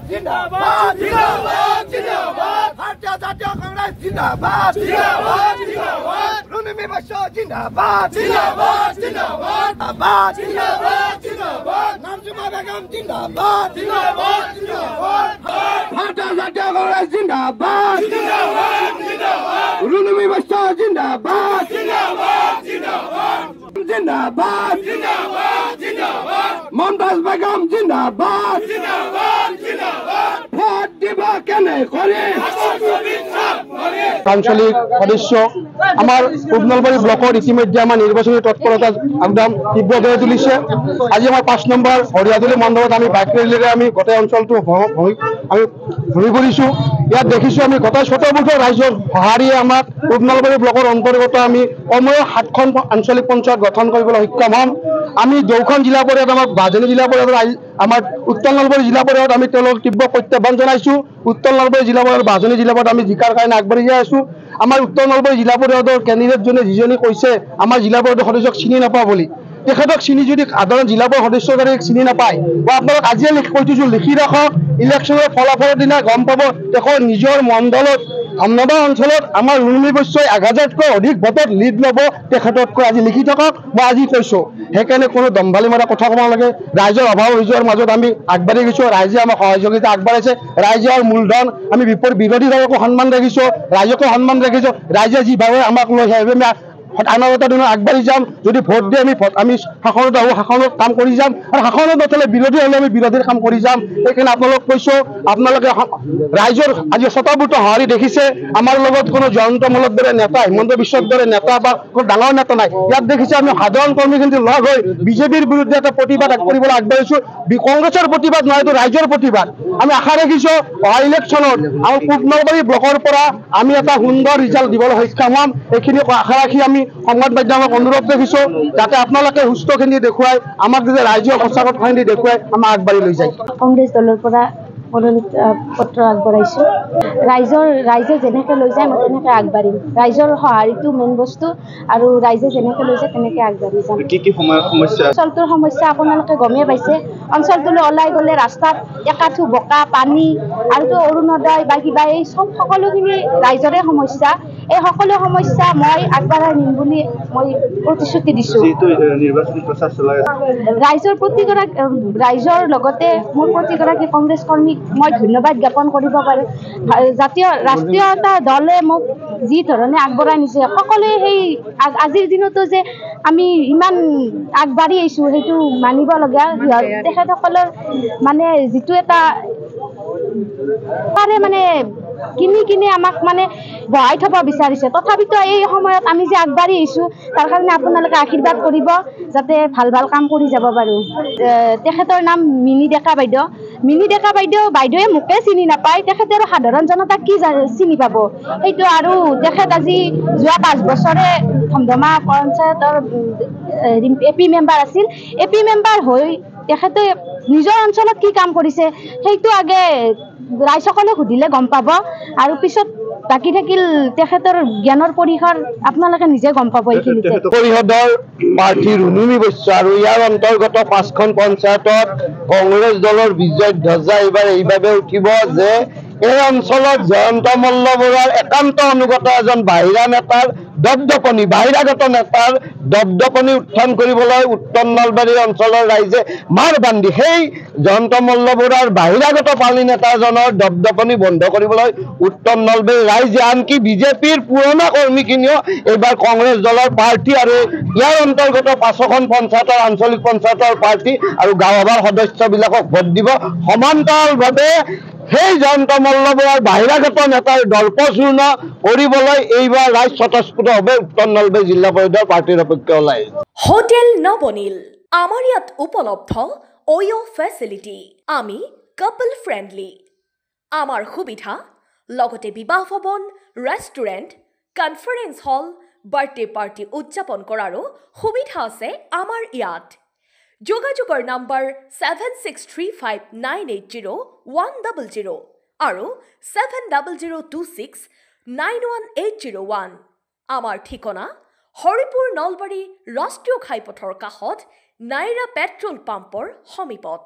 जिंदाबाद जिंदाबाद जिंदाबाद भारतीय जातीय कांग्रेस जिंदाबाद जिंदाबाद जिंदाबाद रुनिमी बच्चो जिंदाबाद जिंदाबाद जिंदाबाद जिंदाबाद जिंदाबाद जिंदाबाद नाज़िमा बेगम जिंदाबाद जिंदाबाद जिंदाबाद भारतीय जातीय कांग्रेस जिंदाबाद जिंदाबाद जिंदाबाद रुनिमी बच्चो जिंदाबाद जिंदाबाद जिंदाबाद जिंदाबाद जिंदाबाद जिंदाबाद मुमताज बेगम जिंदाबाद जिंदाबाद जिंदाबाद ভোট দিব কেনে করে আঞ্চলিক সদস্য আমার পূব নলবাৰী ব্লকৰ ইতিমধ্যে আমাৰ নিৰ্বাচনী তৎপৰতা একদম তীব্ৰ কৰি তুলিছে। আজি আমাৰ 5 নম্বৰ হৰিয়াদুলি মণ্ডলত আমি বাইক ৰেলীৰে আমি গোটেই অঞ্চলটো আমি ঘূৰি ফুৰিছোঁ। ইয়াত দেখিছোঁ আমি গোটেই শতবুধৰ ৰাইজৰ সঁহাৰিয়ে আমাক পূব নলবাৰী ব্লকৰ অন্তৰ্গত আমি কমেও 7খন আঞ্চলিক পঞ্চায়ত গঠন কৰিবলৈ সক্ষম হ'ম। আমি 2খন জিলা পৰিষদ আমাৰ বাজনী জিলা পৰিষদ আমাৰ উত্তৰ নলবাৰী জিলা পৰিষদ আমি তেওঁলোকক তীব্ৰ প্ৰত্যাহ্বান জনাইছোঁ। উত্তৰ নলবাৰী জিলা পৰিষদ বাজনী জিলা পৰিষদ আমি জিকাৰ কাৰণে আগবাঢ়ি যাই আছোঁ। আমাৰ উত্তৰ নলবাৰী জিলা পৰিষদৰ কেণ্ডিডেটজনে যিজনী কৈছে আমাৰ জিলা পৰিষদৰ সদস্যক চিনি নাপাওঁ বুলি, তেখেতক চিনি যদি সাধাৰণ জিলা পৰিষদ সদস্যজনে চিনি নাপায় বা আপোনালোক আজিয়ে কৈ দিছোঁ লিখি ৰাখক, ইলেকশ্যনৰ ফলাফলৰ দিনা গম পাব তেখেতৰ নিজৰ মণ্ডলত ধমনাবা অঞ্চলত আমাৰ ৰুণী বৈশ্যই 1000তকৈ অধিক ভোটত লিড ল'ব তেখেততকৈ আজি লিখি থাকক। মই আজি কৈছোঁ সেইকাৰণে কোনো দম্ভালি মাৰা কথা ক'ব নালাগে। ৰাইজৰ অভাৱ অভিযোগৰ মাজত আমি আগবাঢ়ি গৈছোঁ, ৰাইজে আমাক সহযোগিতা আগবাঢ়াইছে। ৰাইজৰ মূলধন আমি বিৰোধী দলকো সন্মান ৰাখিছোঁ, ৰাইজকো সন্মান ৰাখিছোঁ। ৰাইজে যিভাৱে আমাক লৈ সেইভাৱে আমি আনাগত দিনত আগবাঢ়ি যাম। যদি ভোট দিয়ে আমি শাসনত আহোঁ, শাসনত কাম কৰি যাম, আৰু শাসনত নথলে বিৰোধী হ'লে আমি বিৰোধীৰ কাম কৰি যাম। সেইকাৰণে আপোনালোকক কৈছোঁ আপোনালোকে ৰাইজৰ আজি শতবুধ সঁহাৰি দেখিছে। আমাৰ লগত কোনো জয়ন্ত মল্লৰ দৰে নেতা, হিমন্ত বিশ্বৰ দৰে নেতা বা কোনো ডাঙৰ নেতা নাই। ইয়াত দেখিছে আমি সাধাৰণ কৰ্মীখিনি লগ হৈ বিজেপিৰ বিৰুদ্ধে এটা প্ৰতিবাদ কৰিবলৈ আগবাঢ়িছোঁ। কংগ্ৰেছৰ প্ৰতিবাদ নহয়, এইটো ৰাইজৰ প্ৰতিবাদ। আমি আশা ৰাখিছোঁ অহা ইলেকশ্যনত আমাৰ পূব নলবাৰী ব্লকৰ পৰা আমি এটা সুন্দৰ ৰিজাল্ট দিবলৈ সক্ষম হ'ম। এইখিনি আশা ৰাখি আমি সংবাদ মাধ্যমক অনুৰোধ ৰাখিছোঁ যাতে আপোনালোকে সুস্থখিনি দেখুৱাই আমাক যে ৰাইজৰ সঁচা কথাখিনি দেখুৱাই আমাক আগবাঢ়ি লৈ যায়। কংগ্ৰেছ দলৰ পৰা পত্ৰ আগবঢ়াইছোঁ। ৰাইজে যেনেকৈ লৈ যায় মই তেনেকৈ আগবাঢ়িম। ৰাইজৰ সঁহাৰিটো মেইন বস্তু, আৰু ৰাইজে যেনেকৈ লৈ যায় তেনেকৈ আগবাঢ়ি যাম। কি সমস্যা অঞ্চলটোৰ সমস্যা আপোনালোকে গমেই পাইছে। অঞ্চলটোলৈ ওলাই গ'লে ৰাস্তাত একাঠু বোকা পানী আৰুতো অৰুণোদয় বা কিবা এই সকলোখিনি ৰাইজৰে সমস্যা। এই সকলো সমস্যা মই আগবঢ়াই নিম বুলি মই প্ৰতিশ্ৰুতি দিছোঁ। ৰাইজৰ লগতে মোৰ প্ৰতিগৰাকী কংগ্ৰেছ কৰ্মীক মই ধন্যবাদ জ্ঞাপন কৰিব পাৰোঁ। ৰাষ্ট্ৰীয়তা দলে মোক যি ধৰণে আগবঢ়াই নিছে, সকলোৱে সেই আজিৰ দিনতো যে আমি ইমান আগবাঢ়ি আহিছোঁ সেইটো মানিব লগা। তেখেতসকলৰ মানে যিটো এটা পাৰে মানে কিনি আমাক মানে বহাই থব বিচাৰিছে, তথাপিতো এই সময়ত আমি যে আগবাঢ়ি আহিছোঁ তাৰ কাৰণে আপোনালোকে আশীৰ্বাদ কৰিব যাতে ভাল কাম কৰি যাব পাৰোঁ। তেখেতৰ নাম মিনি ডেকা বাইদেউ। মিনি ডেকা বাইদেৱে মোকে চিনি নাপায়, তেখেতে আৰু সাধাৰণ জনতাক কি চিনি পাব সেইটো। আৰু তেখেত আজি যোৱা 5 বছৰে ধমধমা পঞ্চায়তৰ AP মেম্বাৰ আছিল। AP মেম্বাৰ হৈ তেখেতে নিজৰ অঞ্চলত কি কাম কৰিছে সেইটো আগে ৰাইজসকলে সুধিলে গম পাব, আৰু পিছত বাকী থাকিল তেখেতৰ জ্ঞানৰ পৰিসৰ আপোনালোকে নিজে গম পাব। এইখিনিতে পৰিষদৰ প্ৰাৰ্থী ৰুণুমী বৈশ্য আৰু ইয়াৰ অন্তৰ্গত 5খন পঞ্চায়তত কংগ্ৰেছ দলৰ বিজয় ধ্বজা এইবাৰ এইভাৱে উঠিব যে এই অঞ্চলত জয়ন্ত মল্ল বৰুৱাৰ একান্ত অনুগত এজন বাহিৰাগত নেতাৰ দপদপনি উত্থান কৰিবলৈ উত্তৰ নলবাৰী অঞ্চলৰ ৰাইজে মাৰ বান্ধি সেই জয়ন্ত মল্ল বৰুৱাৰ বাহিৰাগত পালি নেতাজনৰ দপদপনি বন্ধ কৰিবলৈ উত্তৰ নলবাৰী ৰাইজে, আনকি বিজেপিৰ পুৰণা কৰ্মীখিনিও এইবাৰ কংগ্ৰেছ দলৰ প্ৰাৰ্থী আৰু ইয়াৰ অন্তৰ্গত 5খন পঞ্চায়তৰ আঞ্চলিক পঞ্চায়তৰ প্ৰাৰ্থী আৰু গাঁও সভাৰ সদস্যবিলাকক ভোট দিব। সমান্তৰালভাৱে সেই জয়ন্ত মল্ল বৰুৱাৰ বাহিৰাগত নেতাৰ দৰ্পচূৰ্ণ কৰিবলৈ এইবাৰ ৰাইজ স্বতঃস্ফূৰ্তভাৱে উত্তৰ নলবাৰী জিলা পৰিষদৰ প্ৰাৰ্থীৰ সপক্ষে ওলাই। হোটেল নবনীল আমাৰ ইয়াত উপলব্ধ ওয়ো ফেচিলিটি। আমি কাপল ফ্ৰেণ্ডলি। আমাৰ সুবিধা লগতে বিবাহ ভৱন, ৰেষ্টুৰেণ্ট, কনফাৰেন্স হল, বাৰ্থডে পাৰ্টি উদযাপন কৰাৰো সুবিধা আছে আমাৰ ইয়াত। যোগাযোগৰ নম্বৰ 7635980100 আৰু 7002691801। আমাৰ ঠিকনা হৰিপুৰ নলবাৰী ৰাষ্ট্ৰীয় ঘাইপথৰ কাষত নাইৰা পেট্ৰল পাম্পৰ সমীপত।